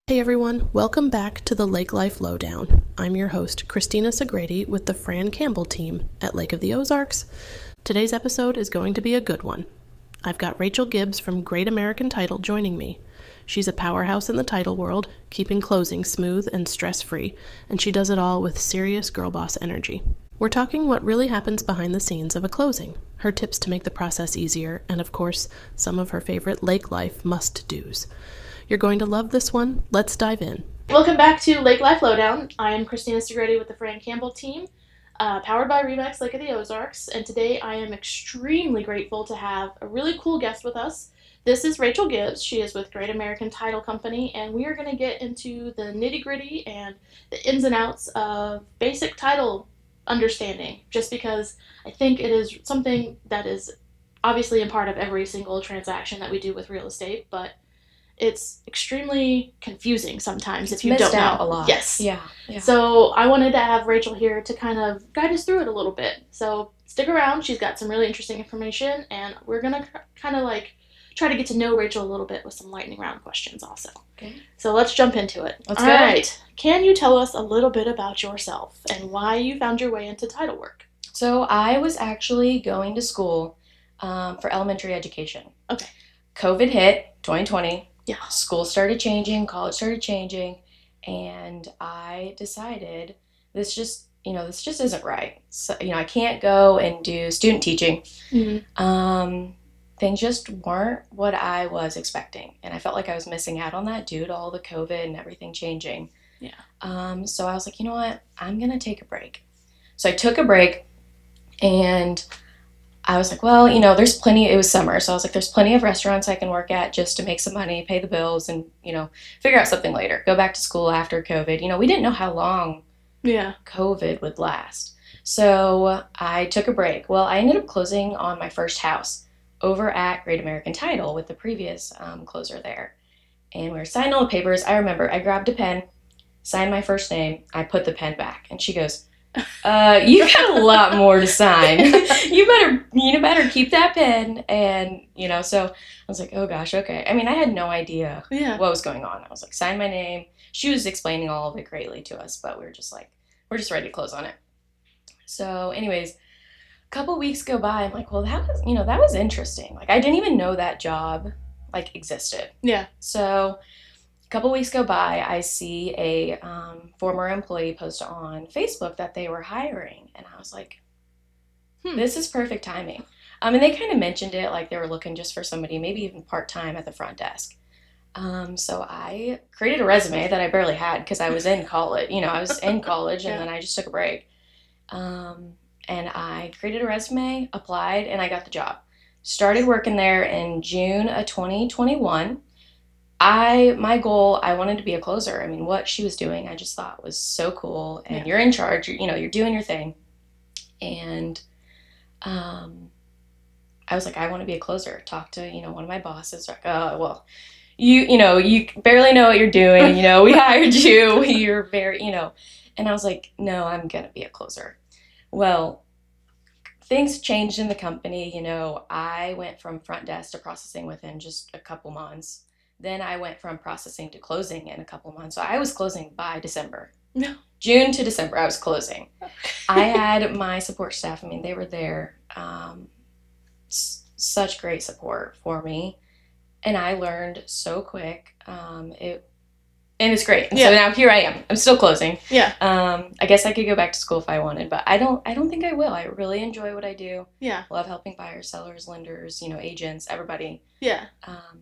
Hey everyone, welcome back to the Lake Life Lowdown. I'm your host, Christina Segrady with the Fran Campbell team at Lake of the Ozarks. Today's episode is going to be a good one. I've got Rachel Gibbs from Great American Title joining me. She's a powerhouse in the title world, keeping closing smooth and stress-free, and she does it all with serious girl boss energy. We're talking what really happens behind the scenes of a closing, her tips to make the process easier, and of course, some of her favorite lake life must-dos. You're going to love this one. Let's dive in. Welcome back to Lake Life Lowdown. I am Christina Segrady with the Fran Campbell team, powered by Remax Lake of the Ozarks, and today I am extremely grateful to have a really cool guest with us. This is Rachel Gibbs. She is with Great American Title Company, and we are going to get into the nitty-gritty and the ins and outs of basic title understanding, just because I think it is something that is obviously a part of every single transaction that we do with real estate, but it's extremely confusing sometimes if you don't know. It's missed out a lot. Yes. Yeah. So I wanted to have Rachel here to kind of guide us through it a little bit. So stick around. She's got some really interesting information, and we're going to kind of like try to get to know Rachel a little bit with some lightning round questions also. Okay. So let's jump into it. Let's go. All right. Can you tell us a little bit about yourself and why you found your way into title work? So I was actually going to school for elementary education. Okay. COVID hit, 2020. Yeah. School started changing, college started changing, and I decided this just isn't right. So, I can't go and do student teaching. Mm-hmm. Things just weren't what I was expecting, and I felt like I was missing out on that due to all the COVID and everything changing. Yeah. So I was like, you know what? I'm going to take a break. So I took a break, and I was like, well, there's plenty, it was summer, so I was like, there's plenty of restaurants I can work at just to make some money, pay the bills, and, figure out something later. Go back to school after COVID. We didn't know how long COVID would last. So I took a break. Well, I ended up closing on my first house over at Great American Title with the previous closer there. And we were signing all the papers. I remember I grabbed a pen, signed my first name, I put the pen back, and she goes, you got a lot more to sign. You better keep that pen. And, so I was like, oh gosh, okay. I mean, I had no idea what was going on. I was like, sign my name. She was explaining all of it greatly to us, but we were just like, we're just ready to close on it. So anyways, a couple weeks go by. I'm like, well, that was interesting. Like, I didn't even know that job existed. Yeah. So a couple weeks go by, I see a former employee post on Facebook that they were hiring, and I was like, this is perfect timing. And they kind of mentioned it like they were looking just for somebody, maybe even part-time at the front desk. So I created a resume that I barely had because I was in college. I was in college, and then I just took a break. And I created a resume, applied, and I got the job. Started working there in June of 2021. My goal, I wanted to be a closer. I mean, what she was doing, I just thought was so cool. And you're in charge, you're doing your thing. And I was like, I want to be a closer. Talked to, one of my bosses, like, oh, well, you barely know what you're doing. We hired you. You're very, and I was like, no, I'm going to be a closer. Well, things changed in the company. I went from front desk to processing within just a couple months. Then I went from processing to closing in a couple months. So I was closing by December. No. June to December, I was closing. I had my support staff. I mean, they were there. Such great support for me. And I learned so quick. And it's great. And so now here I am. I'm still closing. Yeah. I guess I could go back to school if I wanted, but I don't think I will. I really enjoy what I do. Yeah. Love helping buyers, sellers, lenders, agents, everybody. Yeah.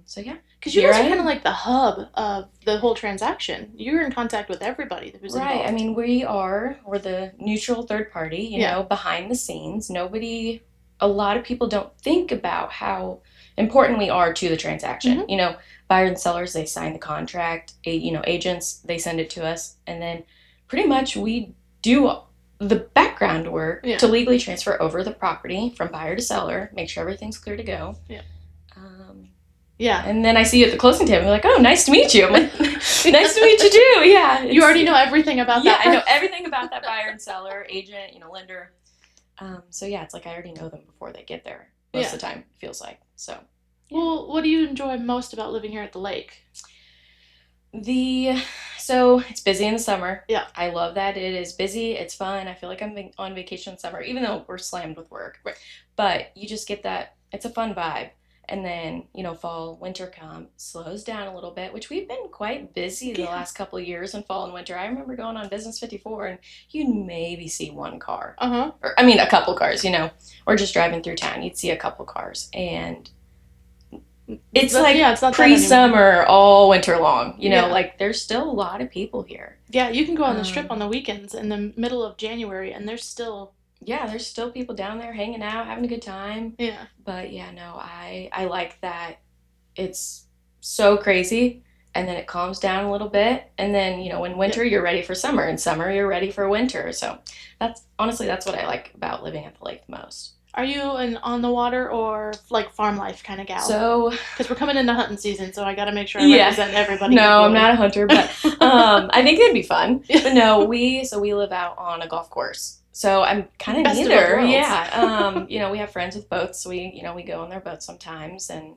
So yeah. Because you guys are kind of like the hub of the whole transaction. You're in contact with everybody who's involved. Right. I mean, we're the neutral third party, you know, behind the scenes. A lot of people don't think about how important we are to the transaction. Mm-hmm. Buyers and sellers, they sign the contract, agents, they send it to us, and then pretty much we do the background work to legally transfer over the property from buyer to seller, make sure everything's clear to go. Yeah. And then I see you at the closing table, I'm like, oh, nice to meet you. I'm like, nice to meet you too. Yeah. You already know everything about that. Yeah, I know everything about that buyer and seller, agent, lender. So yeah, it's like I already know them before they get there most of the time, it feels like. So. Well, what do you enjoy most about living here at the lake? So it's busy in the summer. Yeah. I love that it is busy. It's fun. I feel like I'm on vacation in summer, even though we're slammed with work. Right. But you just get that. It's a fun vibe. And then, fall, winter slows down a little bit, which we've been quite busy the last couple of years in fall and winter. I remember going on Business 54 and you'd maybe see one car. Or, a couple cars, or just driving through town. You'd see a couple cars. And it's it's not pre-summer all winter long, there's still a lot of people here. Yeah, you can go on the strip on the weekends in the middle of January and there's still people down there hanging out, having a good time. Yeah. But I like that it's so crazy and then it calms down a little bit. And then, in winter you're ready for summer, and summer you're ready for winter. So that's what I like about living at the lake the most. Are you an on the water or farm life kind of gal? So, because we're coming into hunting season, so I got to make sure I represent everybody. No, I'm not a hunter, but I think it'd be fun. But no, we live out on a golf course, so I'm kind of neither. Yeah, we have friends with boats, so we go on their boats sometimes, and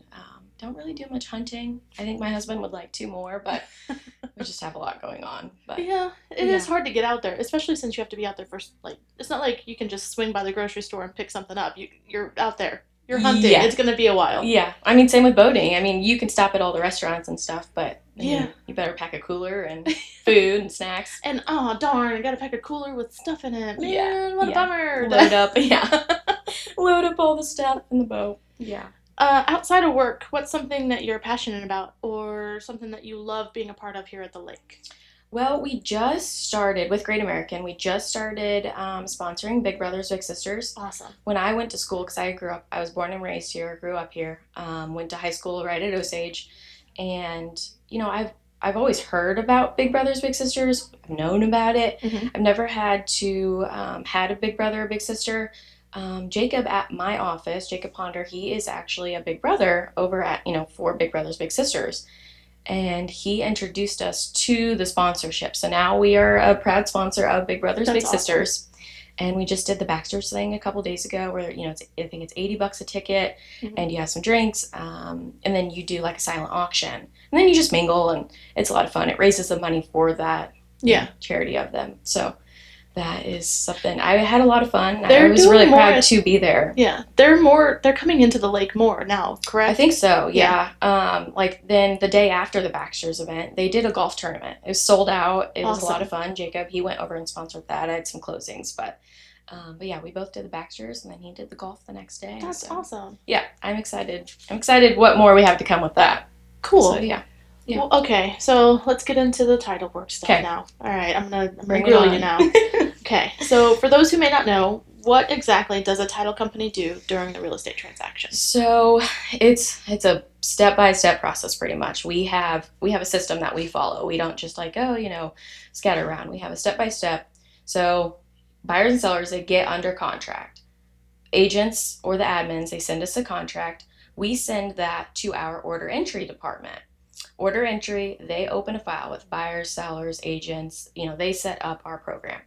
don't really do much hunting. I think my husband would like to more, but we just have a lot going on. But yeah, it is hard to get out there, especially since you have to be out there for it's not like you can just swing by the grocery store and pick something up. You're out there. You're hunting. Yeah. It's going to be a while. Yeah. Same with boating. You can stop at all the restaurants and stuff, but you better pack a cooler and food and snacks. And oh darn, I got to pack a cooler with stuff in it. Man, what a bummer. Load up. Yeah. Load up all the stuff in the boat. Yeah. Outside of work, what's something that you're passionate about or something that you love being a part of here at the lake? Well, we just started with Great American. We just started sponsoring Big Brothers Big Sisters. Awesome. When I went to school, because I was born and raised here, grew up here, went to high school right at Osage, and I've always heard about Big Brothers Big Sisters. I've known about it. Mm-hmm. I've never had to had a big brother or big sister. Jacob at my office, Jacob Ponder, he is actually a big brother over at, for Big Brothers Big Sisters. And he introduced us to the sponsorship. So now we are a proud sponsor of Big Brothers Big Sisters. And we just did the Baxter's thing a couple days ago where, I think it's $80 a ticket, mm-hmm. and you have some drinks, and then you do a silent auction. And then you just mingle, and it's a lot of fun. It raises the money for that charity of them. So that is something. I had a lot of fun. I was really proud to be there. Yeah. They're coming into the lake more now, correct? I think so, yeah. Then the day after the Baxter's event, they did a golf tournament. It was sold out. It was a lot of fun. Jacob, he went over and sponsored that. I had some closings, but yeah, we both did the Baxter's, and then he did the golf the next day. That's awesome. Yeah, I'm excited. I'm excited what more we have to come with that. Cool. So, yeah. Yeah. Well, okay, so let's get into the title work stuff now. All right, I'm gonna grill you now. Okay, so for those who may not know, what exactly does a title company do during the real estate transaction? So it's a step-by-step process pretty much. We have a system that we follow. We don't just scatter around. We have a step-by-step. So buyers and sellers, they get under contract. Agents or the admins, they send us a contract. We send that to our order entry department. Order entry, they open a file with buyers, sellers, agents. They set up our program.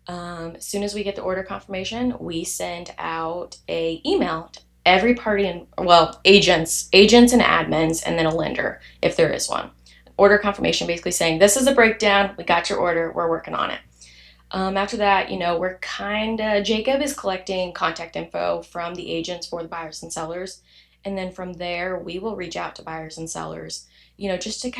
As soon as we get the order confirmation, we send out a email to every party agents and admins, and then a lender if there is one. Order confirmation basically saying, this is a breakdown, we got your order, we're working on it. After that, we're Jacob is collecting contact info from the agents for the buyers and sellers. And then from there, we will reach out to buyers and sellers, just to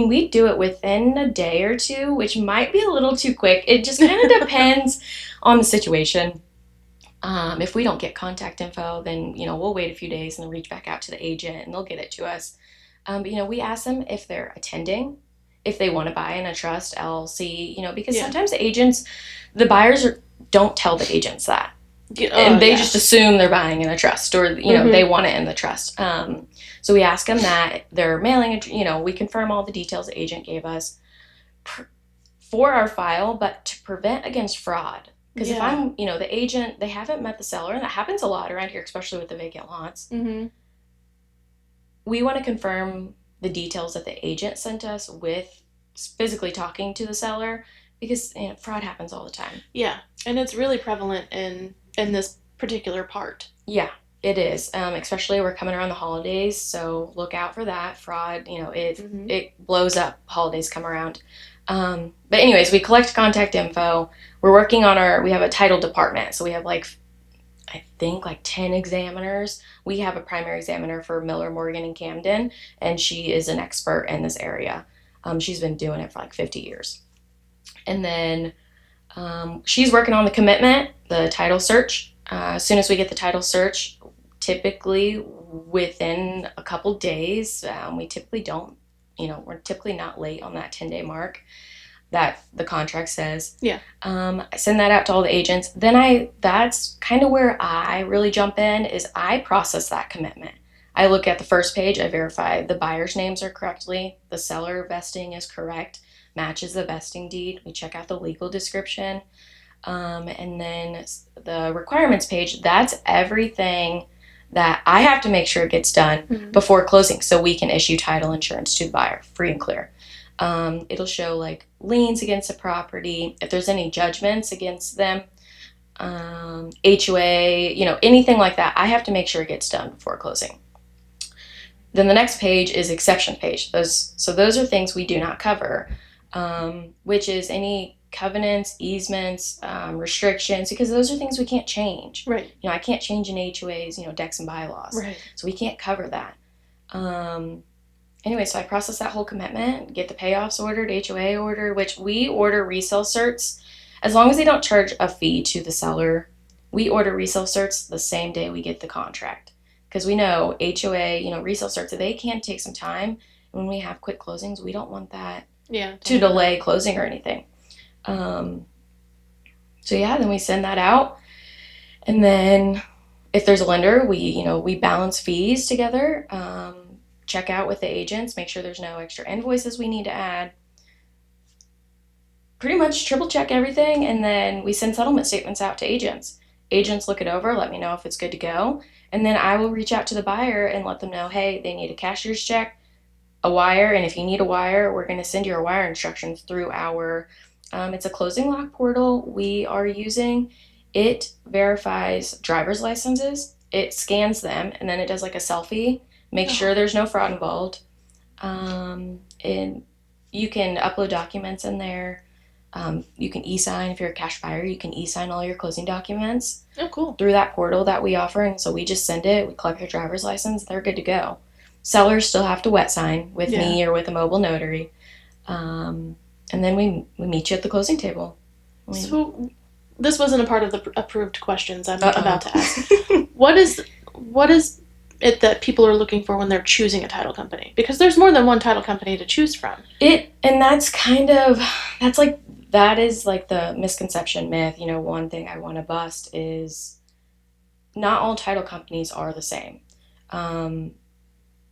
we do it within a day or two, which might be a little too quick. It just kind of depends on the situation. If we don't get contact info, then, we'll wait a few days and then reach back out to the agent and they'll get it to us. But, we ask them if they're attending, if they want to buy in a trust LLC, because sometimes the agents, the buyers don't tell the agents that. And they just assume they're buying in a trust, or mm-hmm. they want it in the trust. So we ask them that they're mailing we confirm all the details the agent gave us for our file, but to prevent against fraud. Because if I'm the agent, they haven't met the seller, and that happens a lot around here, especially with the vacant lots. Mm-hmm. We want to confirm the details that the agent sent us with physically talking to the seller, because fraud happens all the time. Yeah, and it's really prevalent in this particular part. Yeah. It is, especially we're coming around the holidays, so look out for that. Fraud, it blows up. Holidays come around. But anyways, we collect contact info. We're working on we have a title department, so we have I think 10 examiners. We have a primary examiner for Miller, Morgan, and Camden, and she is an expert in this area. She's been doing it for 50 years. And then she's working on the commitment, the title search. As soon as we get the title search, typically within a couple days, we typically don't, we're typically not late on that 10-day mark that the contract says. Yeah. I send that out to all the agents. Then that's kind of where I really jump in, is I process that commitment. I look at the first page, I verify the buyer's names are correctly, the seller vesting is correct, matches the vesting deed. We check out the legal description. And then the requirements page, that's everything that I have to make sure it gets done before closing so we can issue title insurance to the buyer, free and clear. It'll show liens against the property, if there's any judgments against them, HOA, anything like that. I have to make sure it gets done before closing. Then the next page is exception page. Those are things we do not cover, which is any covenants, easements, restrictions, because those are things we can't change. Right. I can't change in HOAs, decks and bylaws. Right. So we can't cover that. Anyway, so I process that whole commitment, get the payoffs ordered, HOA ordered, which we order resale certs. As long as they don't charge a fee to the seller, we order resale certs the same day we get the contract. Because we know HOA, resale certs, they can take some time. When we have quick closings, we don't want that to delay closing or anything. Then we send that out. And then if there's a lender, we balance fees together, check out with the agents, make sure there's no extra invoices we need to add. Pretty much triple check everything, and then we send settlement statements out to agents. Agents look it over, let me know if it's good to go, and then I will reach out to the buyer and let them know, hey, they need a cashier's check, a wire, and if you need a wire, we're going to send your wire instructions through our, it's a closing lock portal we are using. It verifies driver's licenses, it scans them, and then it does a selfie, make sure there's no fraud involved, and you can upload documents in there. You can e-sign. If you're a cash buyer, you can e-sign all your closing documents. Oh, cool. Through that portal that we offer. And so we just send it, we collect their driver's license, they're good to go. Sellers still have to wet sign with me or with a mobile notary. And then we meet you at the closing table. So this wasn't a part of the approved questions I'm about to ask. What is it that people are looking for when they're choosing a title company? Because there's more than one title company to choose from. That is the misconception myth. One thing I want to bust is not all title companies are the same.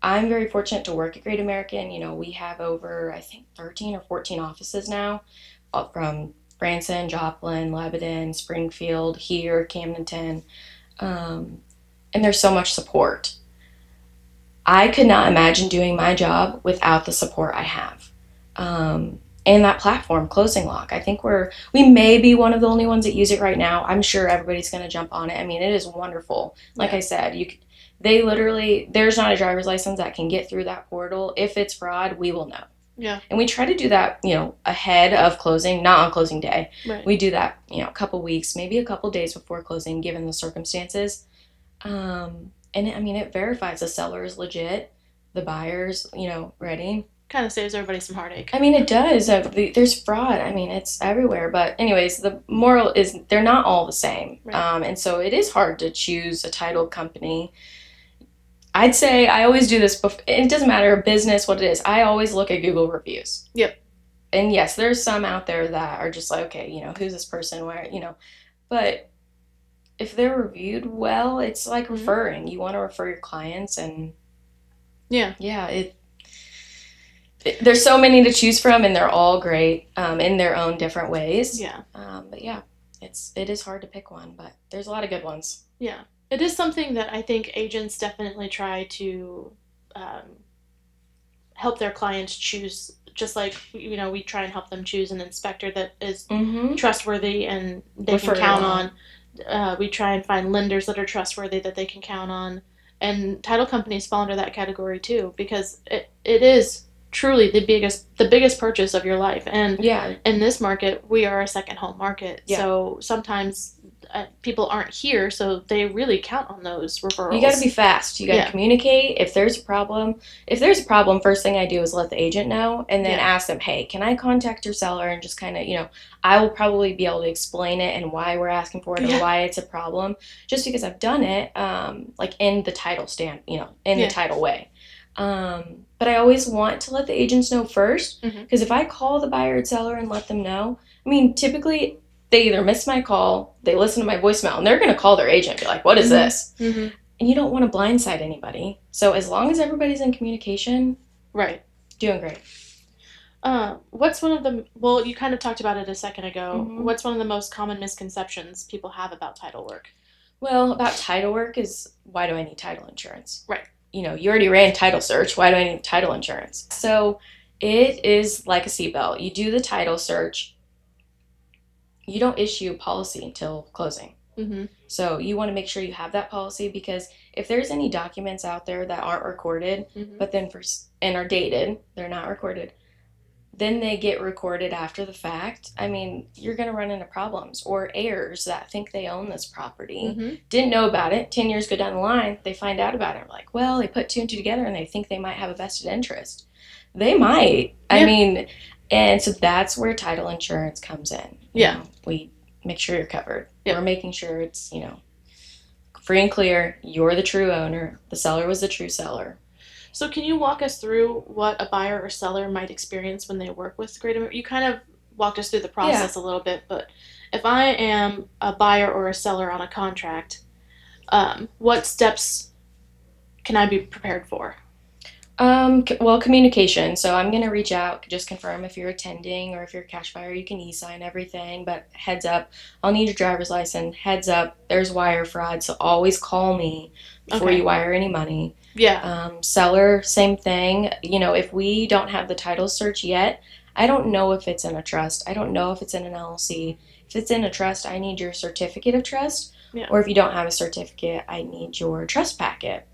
I'm very fortunate to work at Great American. We have over, I think, 13 or 14 offices now, from Branson, Joplin, Lebanon, Springfield, here, Camdenton. And there's so much support. I could not imagine doing my job without the support I have. And that platform, Closing Lock. I think we may be one of the only ones that use it right now. I'm sure everybody's going to jump on it. I mean, it is wonderful. Like I said, there's not a driver's license that can get through that portal. If it's fraud, we will know. Yeah. And we try to do that, ahead of closing, not on closing day. Right. We do that, a couple weeks, maybe a couple days before closing, given the circumstances. And it verifies the seller is legit, the buyer's, ready. Kind of saves everybody some heartache. It does. There's fraud. it's everywhere. But anyways, the moral is they're not all the same. Right. And so it is hard to choose a title company. I'd say I always do this. It doesn't matter business, what it is. I always look at Google reviews. Yep. And yes, there's some out there that are just okay, who's this person, where, but if they're reviewed well, it's like referring. You want to refer your clients, and there's so many to choose from, and they're all great in their own different ways. Yeah. But yeah, it is hard to pick one, but there's a lot of good ones. Yeah. It is something that I think agents definitely try to help their clients choose, just like, we try and help them choose an inspector that is trustworthy and they can count on. We try and find lenders that are trustworthy that they can count on. And title companies fall under that category too, because it is truly the biggest purchase of your life. And in this market, we are a second home market. Yeah. So sometimes people aren't here, so they really count on those referrals. You got to be fast. You got to communicate. If there's a problem, first thing I do is let the agent know, and then ask them, hey, can I contact your seller, and just kind of, I will probably be able to explain it and why we're asking for it and why it's a problem, just because I've done it, like in the title stand, in the title way. But I always want to let the agents know first, because if I call the buyer or seller and let them know, I mean, typically they either miss my call, they listen to my voicemail, and they're going to call their agent and be like, what is this? And you don't want to blindside anybody. So as long as everybody's in communication, doing great. What's one of the, well, you kind of talked about it a second ago. What's one of the most common misconceptions people have about title work? Well, about title work is, why do I need title insurance? Right. You already ran title search. Why do I need title insurance? So it is like a seatbelt. You do the title search. You don't issue a policy until closing. So you want to make sure you have that policy, because if there's any documents out there that aren't recorded, but then and are dated, they're not recorded, then they get recorded after the fact. I mean, you're going to run into problems, or heirs that think they own this property, didn't know about it. 10 years go down the line, they find out about it. Like, well, they put two and two together and they think they might have a vested interest. They might. I mean, and so that's where title insurance comes in. We make sure you're covered. We're making sure it's, free and clear. You're the true owner. The seller was the true seller. So can you walk us through what a buyer or seller might experience when they work with Great American? You kind of walked us through the process a little bit, but if I am a buyer or a seller on a contract, what steps can I be prepared for? Well, communication. So I'm going to reach out, just confirm if you're attending, or if you're a cash buyer, you can e-sign everything, but heads up, I'll need your driver's license. Heads up, there's wire fraud, so always call me before you wire any money. Seller, same thing. If we don't have the title search yet, I don't know if it's in a trust. I don't know if it's in an LLC. If it's in a trust, I need your certificate of trust. Or if you don't have a certificate, I need your trust packet.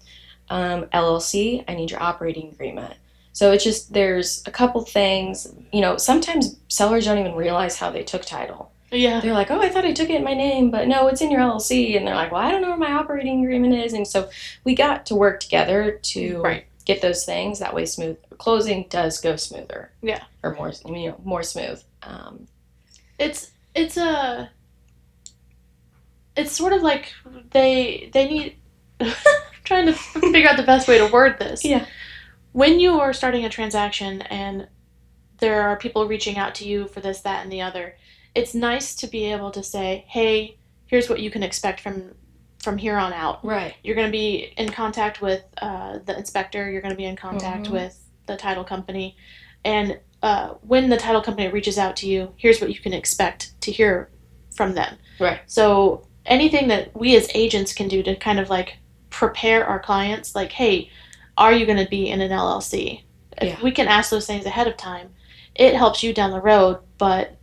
LLC, I need your operating agreement. So it's just, there's a couple things, sometimes sellers don't even realize how they took title. They're like, oh, I thought I took it in my name, but no, it's in your LLC. And they're like, well, I don't know where my operating agreement is. And so we got to work together to get those things. That way closing does go smoother. Or more smooth. It's sort of like they need, trying to figure out the best way to word this. When you are starting a transaction and there are people reaching out to you for this, that, and the other, it's nice to be able to say, hey, here's what you can expect from here on out. You're going to be in contact with the inspector. You're going to be in contact with the title company. And when the title company reaches out to you, here's what you can expect to hear from them. So anything that we as agents can do to kind of like prepare our clients, like, hey, are you going to be in an LLC? If we can ask those things ahead of time, it helps you down the road, but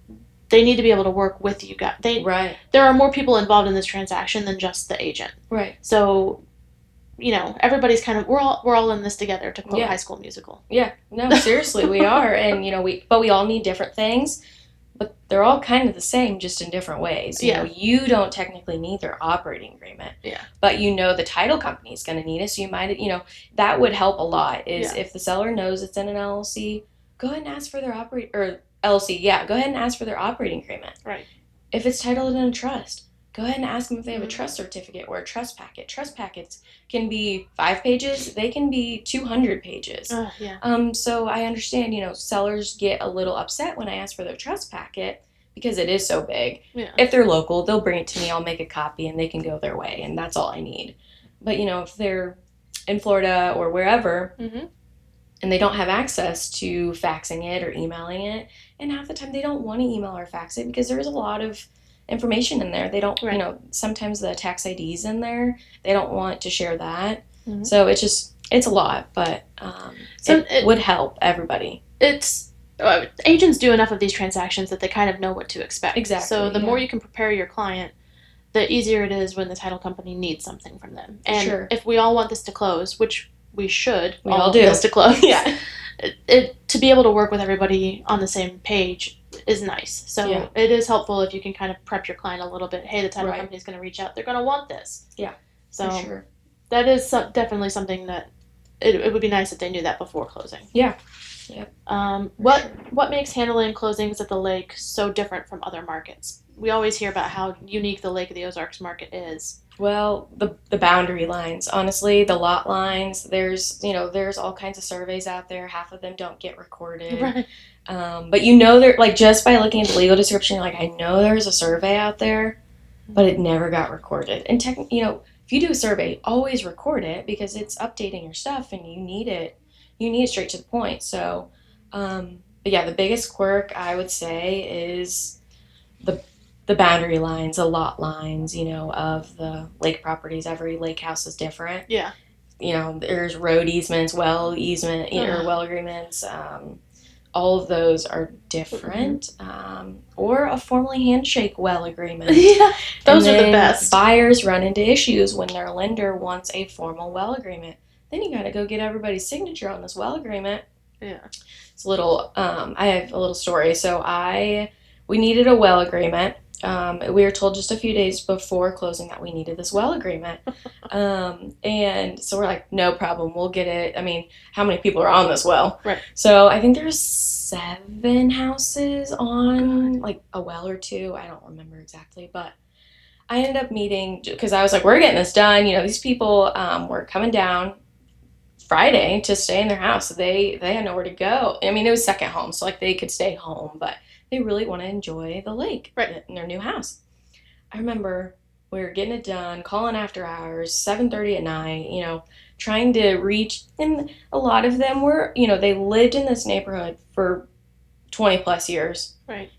they need to be able to work with you guys. There are more people involved in this transaction than just the agent. So, everybody's kind of, we're all in this together, to quote High School Musical. No, seriously, we are. And, but we all need different things. But they're all kind of the same, just in different ways. You don't technically need their operating agreement. But the title company is going to need it. So you might, that would help a lot. If the seller knows it's in an LLC, go ahead and ask for their LLC. Go ahead and ask for their operating agreement. If it's titled in a trust, go ahead and ask them if they have a trust certificate or a trust packet. Trust packets can be 5 pages. They can be 200 pages. So I understand, sellers get a little upset when I ask for their trust packet because it is so big. If they're local, they'll bring it to me. I'll make a copy and they can go their way, and that's all I need. But, if they're in Florida or wherever and they don't have access to faxing it or emailing it, and half the time they don't want to email or fax it because there's a lot of information in there. They don't, sometimes the tax ID's in there. They don't want to share that. So it's a lot, but it would help everybody. Agents do enough of these transactions that they kind of know what to expect. Exactly. So the more you can prepare your client, the easier it is when the title company needs something from them. And Sure. if we all want this to close, which we should, we all do. This to close. Yeah. To be able to work with everybody on the same page is nice. So it is helpful if you can kind of prep your client a little bit. Hey, the title company is going to reach out. They're going to want this. Yeah. So for sure. That is definitely something that it would be nice if they knew that before closing. Yeah. Yep. What makes handling closings at the lake so different from other markets? We always hear about how unique the Lake of the Ozarks market is. Well, the boundary lines, honestly, the lot lines, there's all kinds of surveys out there. Half of them don't get recorded. Right. But they're like, just by looking at the legal description, you're like, I know there's a survey out there, but it never got recorded. And if you do a survey, always record it because it's updating your stuff and you need it straight to the point. So, but yeah, the biggest quirk I would say is the boundary lines, the lot lines, of the lake properties. Every lake house is different. Yeah. There's road easements, well easement, or well agreements. All of those are different. Or a formally handshake well agreement. Yeah, those are the best. Buyers run into issues when their lender wants a formal well agreement. Then you got to go get everybody's signature on this well agreement. Yeah. It's a little, I have a little story. So we needed a well agreement. We were told just a few days before closing that we needed this well agreement. And so we're like, no problem, we'll get it. I mean, how many people are on this well? Right. So I think there's 7 houses on like a well or 2. I don't remember exactly, but I ended up meeting, because I was like, we're getting this done. These people were coming down Friday to stay in their house. So they had nowhere to go. I mean, it was second home, so like they could stay home, but they really want to enjoy the lake in their new house. I remember we were getting it done, calling after hours, 7:30 at night, trying to reach, and a lot of them were, they lived in this neighborhood for 20 plus years. Right.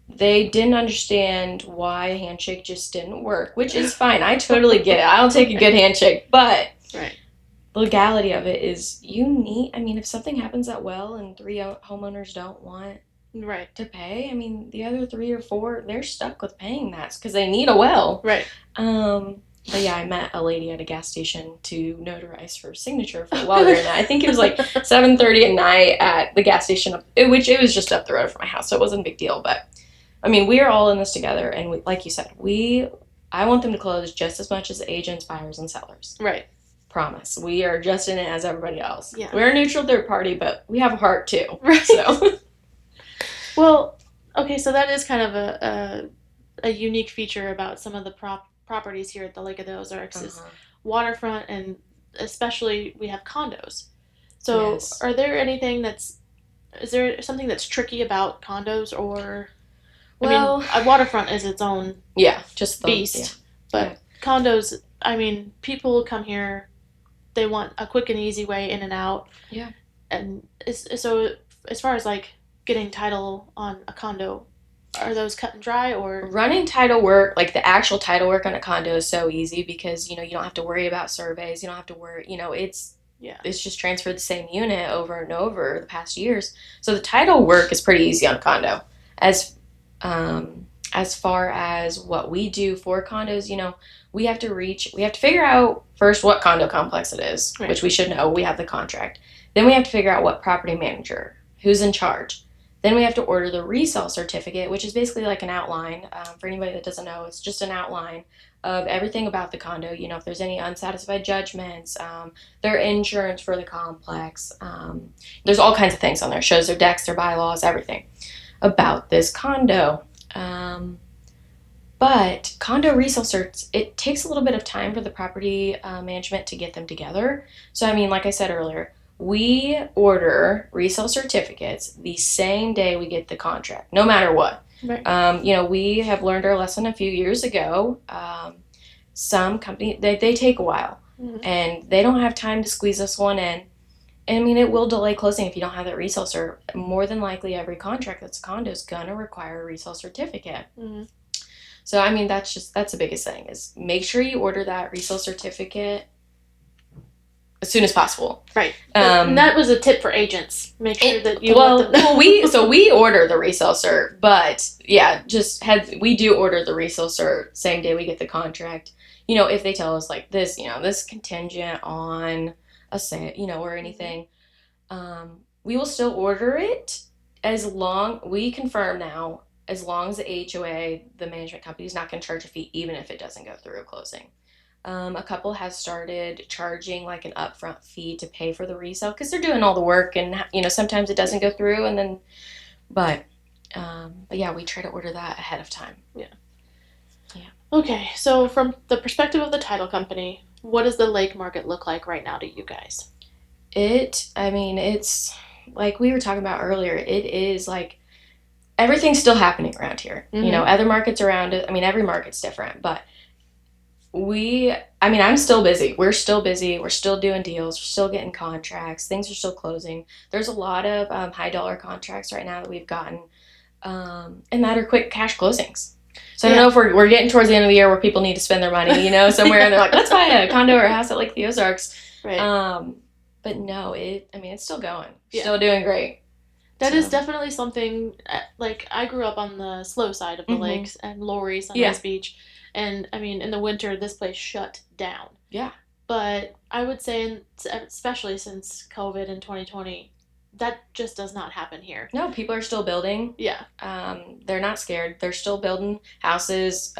They didn't understand why a handshake just didn't work, which is fine. I totally get it. I'll take a good handshake, but the legality of it is if something happens at well and 3 homeowners don't want to pay, the other 3 or 4, they're stuck with paying that because they need a well. Right. But yeah, I met a lady at a gas station to notarize her signature for a well agreement. I think it was like 7:30 at night at the gas station, which it was just up the road from my house, so it wasn't a big deal. But we are all in this together, and like you said, I want them to close just as much as the agents, buyers, and sellers. Right. Promise. We are just in it as everybody else. Yeah. We're a neutral third party, but we have a heart too. Right. So. Well, okay, so that is kind of a unique feature about some of the properties here at the Lake of the Ozarks is waterfront, and especially we have condos. So Are there is there something that's tricky about condos, or a waterfront is its own beast, but condos, people come here, they want a quick and easy way in and out. Yeah. And so as far as like getting title on a condo, are those cut and dry, or running title work, like the actual title work on a condo is so easy because you don't have to worry about surveys, you don't have to worry, it's just transferred the same unit over and over the past years. So the title work is pretty easy on a condo. As far as what we do for condos, we have to figure out first what condo complex it is, which we should know. We have the contract. Then we have to figure out what property manager, who's in charge. Then we have to order the resale certificate, which is basically like an outline. For anybody that doesn't know, it's just an outline of everything about the condo. If there's any unsatisfied judgments, their insurance for the complex. There's all kinds of things on there. It shows their decks, their bylaws, everything about this condo. But condo resale certs, it takes a little bit of time for the property management to get them together. So, like I said earlier, we order resale certificates the same day we get the contract, no matter what. Right. We have learned our lesson a few years ago. Some companies, they take a while, and they don't have time to squeeze this one in. And it will delay closing if you don't have that resale cert. More than likely, every contract that's a condo is going to require a resale certificate. Mm-hmm. So, that's the biggest thing is make sure you order that resale certificate as soon as possible. Right. And that was a tip for agents. Make sure that you let them know. we order the resale cert, but yeah, we do order the resale cert same day we get the contract. If they tell us like this, this contingent on a sale, or anything, we will still order it we confirm now, as long as the HOA, the management company, is not going to charge a fee, even if it doesn't go through a closing. A couple has started charging like an upfront fee to pay for the resale because they're doing all the work, and sometimes it doesn't go through, and then, but yeah, we try to order that ahead of time. Yeah. Okay, so from the perspective of the title company, what does the lake market look like right now to you guys? It's like we were talking about earlier. It is like everything's still happening around here. Mm-hmm. Other markets around it. Every market's different, but I'm still busy. We're still busy. We're still doing deals. We're still getting contracts. Things are still closing. There's a lot of high dollar contracts right now that we've gotten, and that are quick cash closings. So I don't know if we're getting towards the end of the year where people need to spend their money, somewhere, and they're like, let's buy a condo or a house at Lake the Ozarks. Right. But no, it's still going. Still doing great. That is definitely something, like, I grew up on the slow side of the lakes, and Lori, Sunrise Beach, and, in the winter, this place shut down. Yeah. But I would say, especially since COVID in 2020, that just does not happen here. No, people are still building. Yeah. They're not scared. They're still building houses,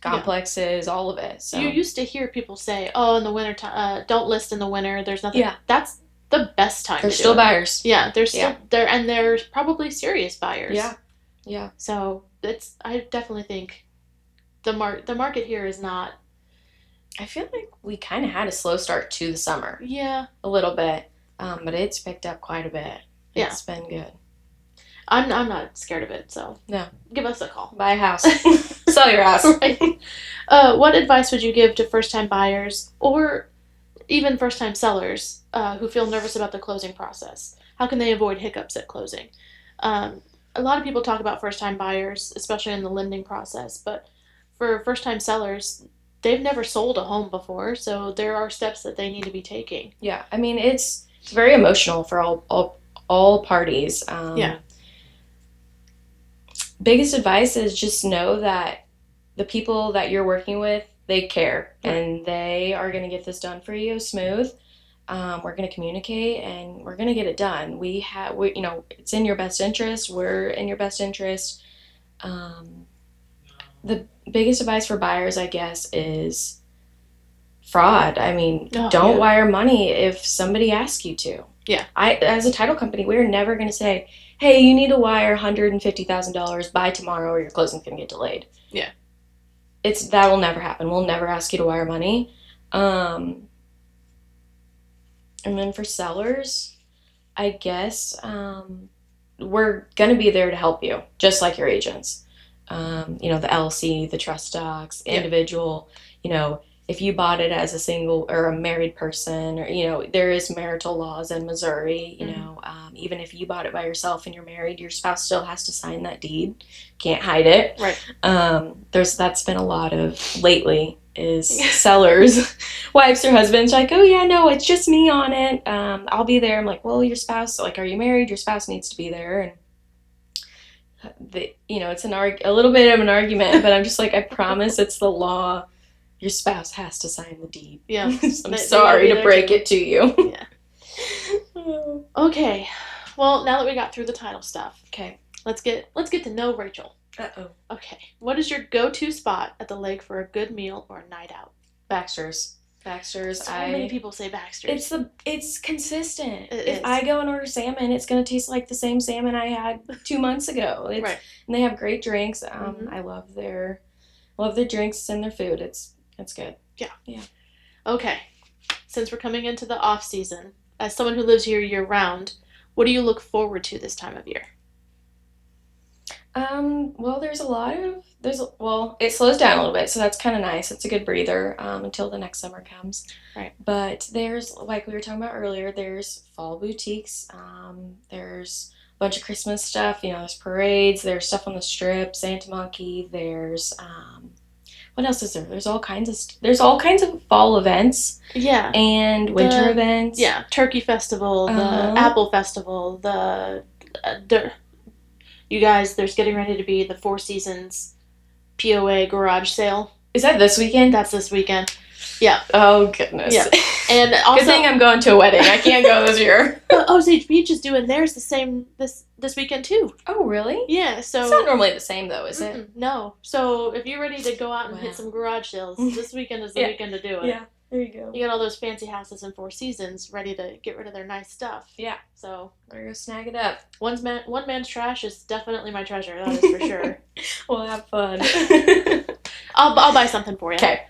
complexes, all of it. So you used to hear people say, "Oh, in the winter time, don't list in the winter. There's nothing." Yeah. That's the best time. There's still buyers. Yeah, there's still there, and there's probably serious buyers. Yeah. Yeah. So I definitely think the market here is not. I feel like we kind of had a slow start to the summer. Yeah. A little bit. But it's picked up quite a bit. It's been good. I'm not scared of it, so no. Give us a call. Buy a house. Sell your house. Right. What advice would you give to first-time buyers or even first-time sellers who feel nervous about the closing process? How can they avoid hiccups at closing? A lot of people talk about first-time buyers, especially in the lending process, but for first-time sellers, they've never sold a home before, so there are steps that they need to be taking. Yeah, it's very emotional for all parties. Biggest advice is just know that the people that you're working with, they care, and they are going to get this done for you smooth. We're going to communicate, and we're going to get it done. It's in your best interest. We're in your best interest. The biggest advice for buyers, I guess, is fraud. Don't wire money if somebody asks you to. Yeah. As a title company, we're never going to say, hey, you need to wire $150,000 by tomorrow or your closing's going to get delayed. Yeah. That will never happen. We'll never ask you to wire money. And then for sellers, I guess we're going to be there to help you, just like your agents. The LLC, the trust docs, individual, if you bought it as a single or a married person, or, there is marital laws in Missouri, even if you bought it by yourself and you're married, your spouse still has to sign that deed. Can't hide it. Right. That's been a lot of lately is sellers, wives or husbands, like, oh yeah, no, it's just me on it. I'll be there. I'm like, well, your spouse, like, are you married? Your spouse needs to be there. And it's a little bit of an argument, but I'm just like, I promise it's the law. Your spouse has to sign the deed. Yeah. I'm sorry to break it to you. Yeah. Okay. Well, now that we got through the title stuff, okay, let's get to know Rachel. Uh-oh. Okay. What is your go-to spot at the lake for a good meal or a night out? Baxter's. So many people say Baxter's. It's consistent. If I go and order salmon, it's going to taste like the same salmon I had 2 months ago. Right. And they have great drinks. I love their drinks and their food. It's good. Yeah. Yeah. Okay. Since we're coming into the off season, as someone who lives here year round, what do you look forward to this time of year? Well, it slows down a little bit, so that's kind of nice. It's a good breather, until the next summer comes. Right. But there's, like we were talking about earlier, there's fall boutiques, there's a bunch of Christmas stuff, there's parades, there's stuff on the strip, Santa Monkey, there's, what else is there? There's all kinds of fall events. Yeah. And winter events. Yeah, Turkey Festival, the Apple Festival, you guys, there's getting ready to be the Four Seasons POA garage sale. Is that this weekend? That's this weekend. Yeah. Oh, goodness. Yeah. And also, good thing I'm going to a wedding. I can't go this year. Osage Beach is doing theirs the same this weekend, too. Oh, really? Yeah, so... It's not normally the same, though, is it? No. So, if you're ready to go out and hit some garage sales, this weekend is the weekend to do it. Yeah, there you go. You got all those fancy houses in Four Seasons ready to get rid of their nice stuff. Yeah. So... Better go snag it up. One man's trash is definitely my treasure, that is for sure. We'll have fun. I'll buy something for you. Okay.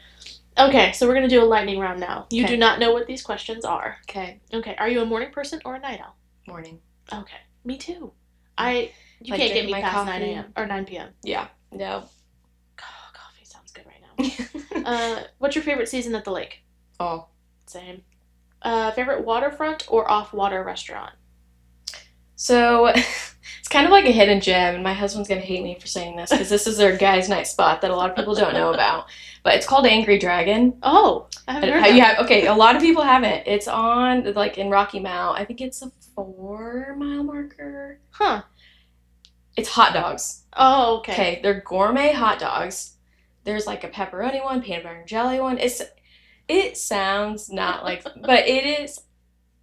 Okay, so we're going to do a lightning round now. You do not know what these questions are. Okay. Okay, are you a morning person or a night owl? Morning. Okay, me too. You can't get me past coffee. 9 a.m. or 9 p.m. Yeah, no. Oh, coffee sounds good right now. What's your favorite season at the lake? Oh. Same. Favorite waterfront or off-water restaurant? So, it's kind of like a hidden gem, and my husband's going to hate me for saying this, because this is their guys' night spot that a lot of people don't know about. But it's called Angry Dragon. Oh, I haven't heard that. Okay, a lot of people haven't. It's on, like, in Rocky Mount. I think it's a 4-mile marker. Huh. It's hot dogs. Oh, okay. Okay, they're gourmet hot dogs. There's, like, a pepperoni one, peanut butter and jelly one. It sounds not like, but it is.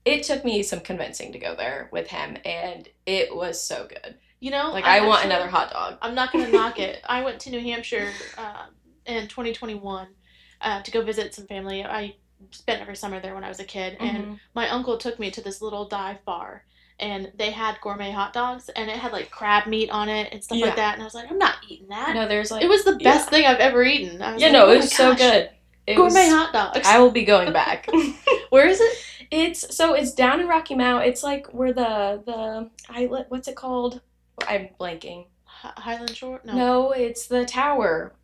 It took me some convincing to go there with him, and it was so good. You know, like, I want another hot dog. I'm not going to knock it. I went to New Hampshire in 2021 to go visit some family. I spent every summer there when I was a kid, and my uncle took me to this little dive bar, and they had gourmet hot dogs, and it had, like, crab meat on it and stuff like that, and I was like, I'm not eating that. No, there's, like... It was the best thing I've ever eaten. I was it was so good. Gourmet hot dogs. I will be going back. Where is it? It's down in Rocky Mount. It's like where the islet, what's it called? I'm blanking. Highland Shore? No, it's the tower.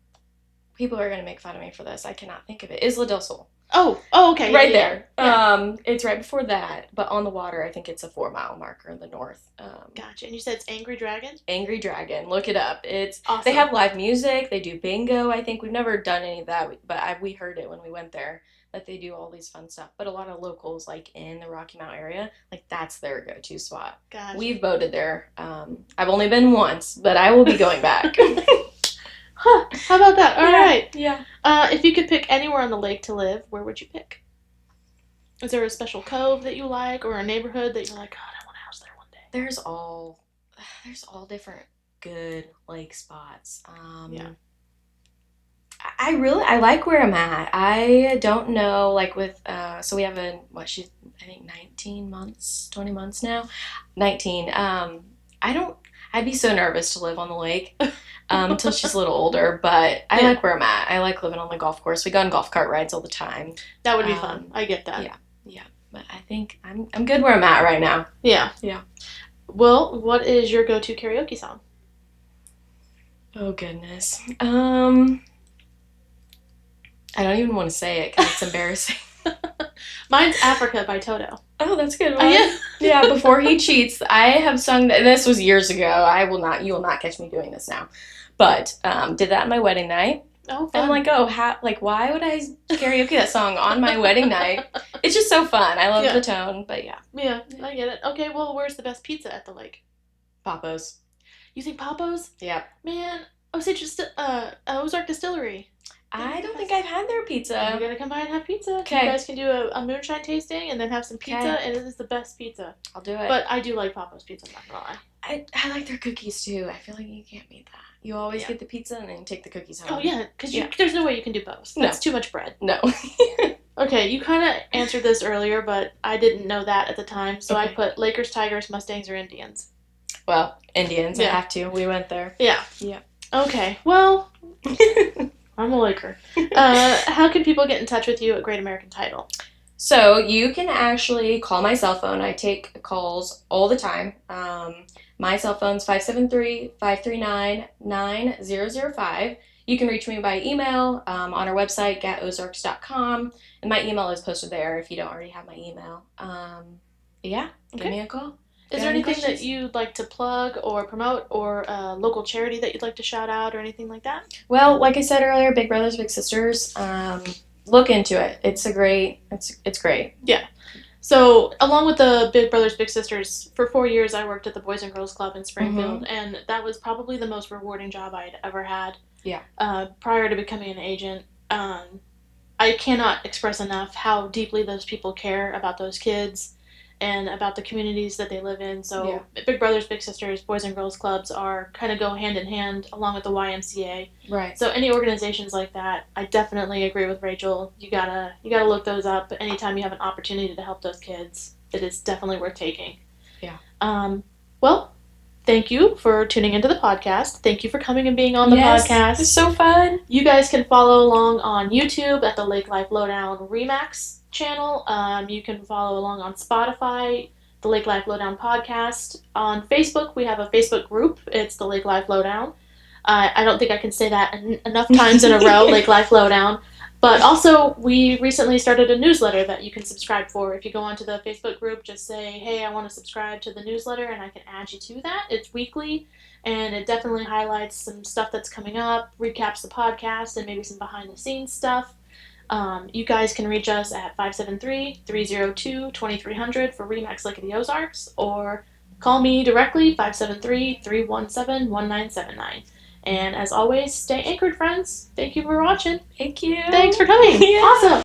People are going to make fun of me for this. I cannot think of it. Isla del Sol. Oh, okay. Right there. Yeah. It's right before that, but on the water, I think it's a 4-mile marker in the north. Gotcha. And you said it's Angry Dragon? Angry Dragon. Look it up. It's awesome. They have live music. They do bingo. I think we've never done any of that, but we heard it when we went there, that they do all these fun stuff. But a lot of locals, like, in the Rocky Mount area, like, that's their go-to spot. Gotcha. We've voted there. I've only been once, but I will be going back. Huh, how about that? All right. Yeah. If you could pick anywhere on the lake to live, where would you pick? Is there a special cove that you like, or a neighborhood that you're like, God, I want a house there one day? There's all different good lake spots. Yeah. I like where I'm at. I don't know, like, with, so we have I think 19 months, 20 months now? 19. I'd be so nervous to live on the lake until she's a little older, but I like where I'm at. I like living on the golf course. We go on golf cart rides all the time. That would be fun. I get that. Yeah. But I think I'm good where I'm at right now. Yeah. Yeah. Well, what is your go-to karaoke song? Oh, goodness. I don't even want to say it because it's embarrassing. Mine's Africa by Toto. Oh, that's a good one. Oh, yeah? Yeah, Before He Cheats. I have sung that. This was years ago. You will not catch me doing this now. But did that on my wedding night. Oh, fun. And I'm like, why would I karaoke that song on my wedding night? It's just so fun. I love the tone, but yeah. Yeah, I get it. Okay, well, where's the best pizza at the lake? Papo's. You think Papo's? Yeah. Man, Ozark Distillery. I don't think I've had their pizza. You gotta come by and have pizza. Okay. You guys can do a moonshine tasting and then have some pizza, and it is the best pizza. I'll do it. But I do like Papo's pizza, I'm not gonna lie. I like their cookies too. I feel like you can't beat that. You always get the pizza and then you take the cookies home. Oh yeah, because there's no way you can do both. That's too much bread. No. Okay, you kind of answered this earlier, but I didn't know that at the time, so I put Lakers, Tigers, Mustangs, or Indians. Well, Indians. I have to. We went there. Yeah. Yeah. Okay. Well, I'm a Laker. How can people get in touch with you at Great American Title? So you can actually call my cell phone. I take calls all the time. My cell phone's 573-539-9005. You can reach me by email on our website, getozarks.com. And my email is posted there if you don't already have my email. Give me a call. Is there anything that you'd like to plug or promote, or a local charity that you'd like to shout out, or anything like that? Well, like I said earlier, Big Brothers Big Sisters. Look into it. It's great. Yeah. So, along with the Big Brothers Big Sisters, for 4 years I worked at the Boys and Girls Club in Springfield, and that was probably the most rewarding job I'd ever had. Yeah. Prior to becoming an agent, I cannot express enough how deeply those people care about those kids and about the communities that they live in. So Big Brothers Big Sisters, Boys and Girls Clubs are kind of go hand in hand along with the YMCA. Right. So any organizations like that, I definitely agree with Rachel. You gotta look those up. Anytime you have an opportunity to help those kids, it is definitely worth taking. Yeah. Well, thank you for tuning into the podcast. Thank you for coming and being on the podcast. It's so fun. You guys can follow along on YouTube at the Lake Life Lowdown Remax channel. You can follow along on Spotify, the Lake Life Lowdown Podcast. On Facebook, we have a Facebook group. It's the Lake Life Lowdown. I don't think I can say that enough times in a row, Lake Life Lowdown. But also, we recently started a newsletter that you can subscribe for. If you go onto the Facebook group, just say, hey, I want to subscribe to the newsletter, and I can add you to that. It's weekly, and it definitely highlights some stuff that's coming up, recaps the podcast, and maybe some behind-the-scenes stuff. You guys can reach us at 573-302-2300 for Remax Lake of the Ozarks, or call me directly, 573-317-1979. And as always, stay anchored, friends. Thank you for watching. Thank you. Thanks for coming. Yeah. Awesome.